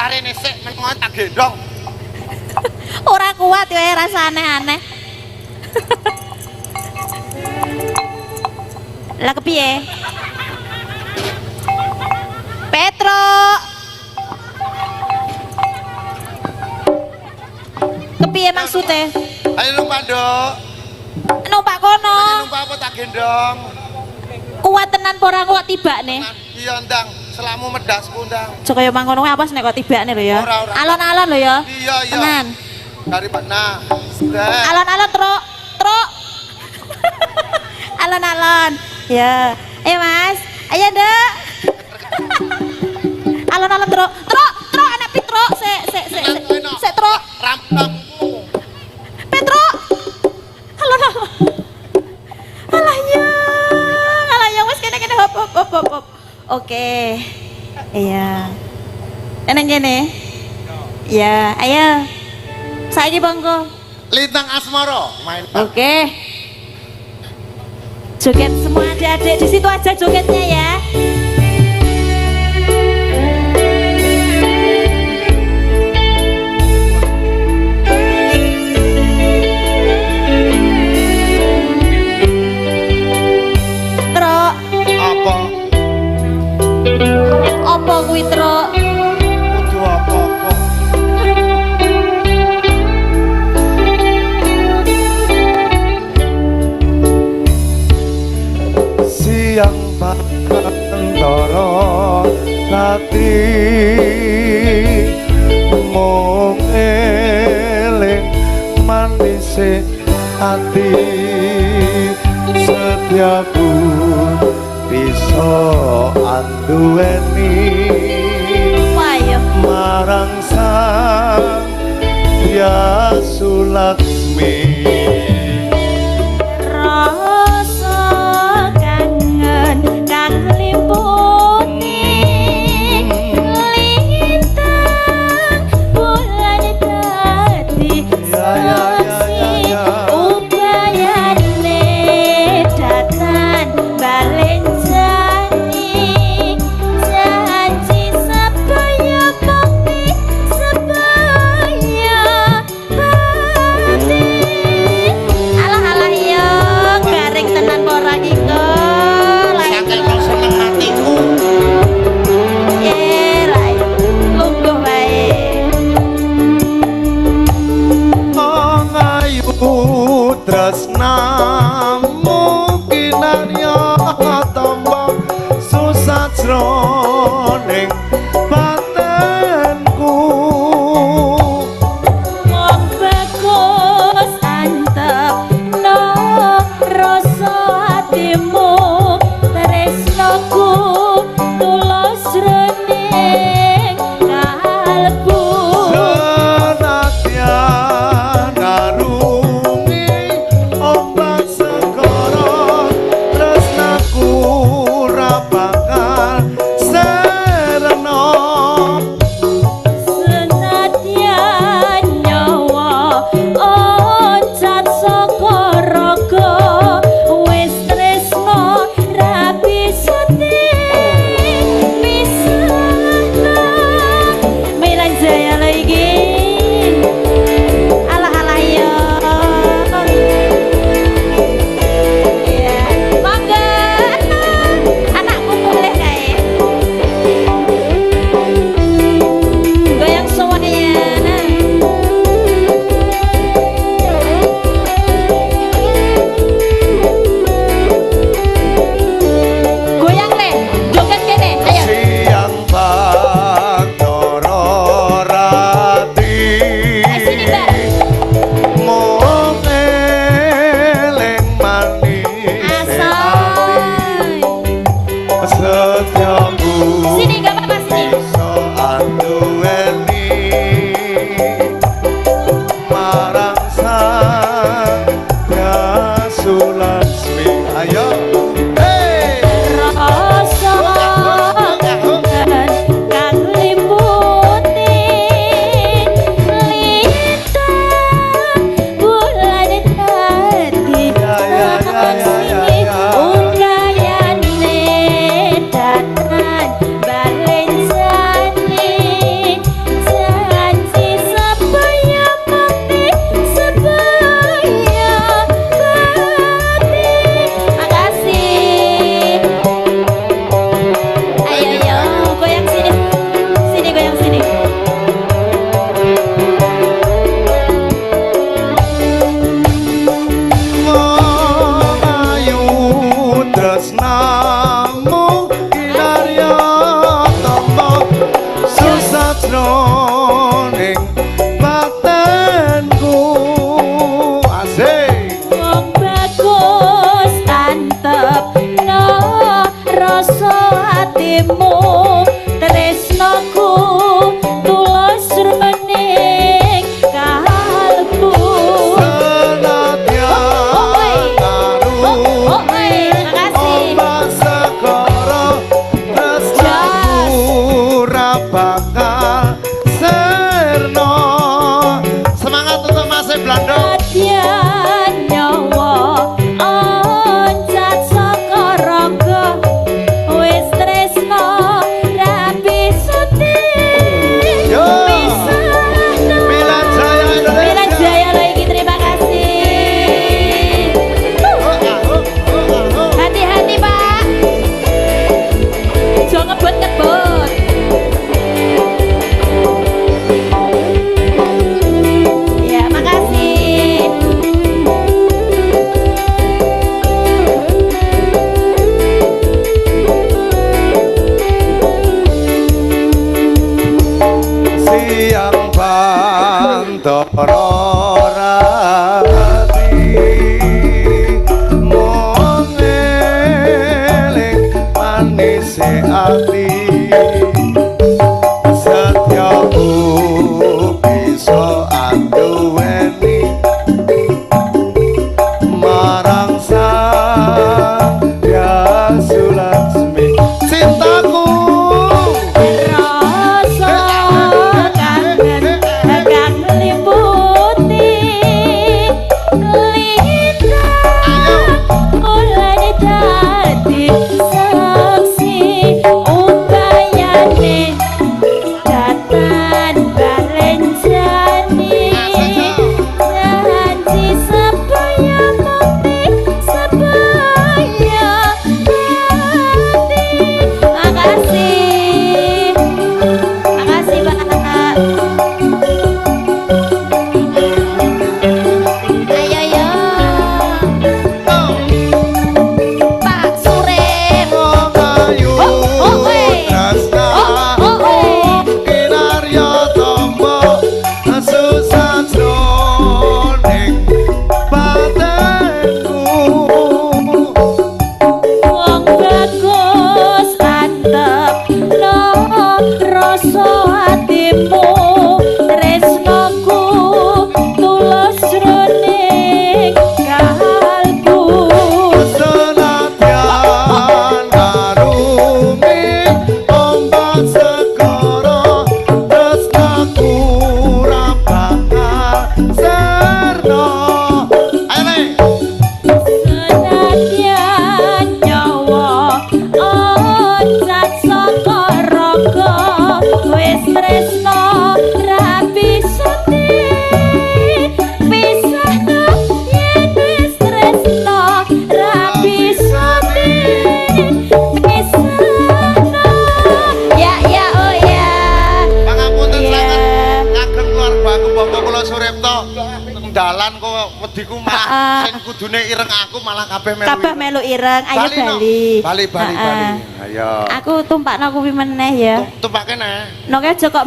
sarene sik menengon tak gendong. Ora kuat ya rasa aneh-aneh. Lah kepiye? Petro. Kepiye maksudnya? Ayo numpak, Dok. Numpak kono. Numpak apa tak gendong? Kuat tenan pora kok tiba nih. Iya, Ndang. Selamu medasku, Ndang. Cok kaya mangkono apa sih nek kok tiba nih lho ya. Ora. Alon-alon lho ya. Iya. Tenan. Dari mana? Alon-alon truk. Alon-alon. Ya. Mas. Ayo, Dek. Alon-alon truk. Truk anak Petro. Sek truk. Rampangmu. Petro. Alon-alon. Alah wes kene hop. Oke. Iya. Eneng kene. Ya, ayo. Saiki bangko. Lintang Asmara main. Oke. Joget semua adik-adik di situ aja jogetnya ya. Truk. Apa kuwi truk? Kudu apa-apa. Siang Pandoro hati mung eling manise hati setiaku bisa anduweni Wayo. marang sang Hyang Laksmi. Rasa kangen kang liputi lintang bulan dadi saksi upayane datan balen janji sebaya bakti sebaya bakti. Alah yo garing tenan pora iki Sangkel kok seneng hatiku. lai lungguh wae. Ngayu tresnamu kinarya tambah susah jroning batenku. Wong bagus antep no rasa hatimu tresnoku tulus rening kalbu. Senadyan narungi ombak segara tresnaku ora bakal serena. Senadyan nyawa ocat saka raga wis tresno ra bisa dipisahna. Melanjani sajroning batenku asik wong bagus antep no rasa hatimu tresnaku tulus jroning kalbu senadyan karo ombak segara tresnaku ra bakal sirna semangat untuk Mas Blando Adyan nyawa oncat saka raga wis tresno rapi suti Yo. pisahno Milan Jaya Milan Indonesia Jaya lagi terima kasih hati-hati pak jangan ngebut-ngebut ya makasih siang bantara rati mong eling manise ati setyaku bisa anduweni marang sang Hyang Laksmi cintaku rasa kangen kang liputi lidah mulai dadi saksi upayane datan barenjani janji supaya mukti supaya hati makasih makasih Pak ayo yo Pak Surip Ayu weh. Tresna weh. Kinarya tombo susah jroning batenku wong bagus antep no rasa hatimu tresnaku tulus jroning kalbu senadyan karungi ombak segara tresnaku ra bakal sirna senadyan nyawa oncat saka raga wis tresno rapi suti pisahno yen wis tresno rapi suti pisahno ya ya oh ya Pangapunten Iya. sanget ngagem keluarga aku Bapak kula Suripto dalan kok wediku malah sing kudune ireng aku malah kabeh melu. kabeh melu ireng ayo Bali, no. Bali Bali. Ayo. aku tumpakno kuwi meneh ya Tumpake neh. Noke aja kok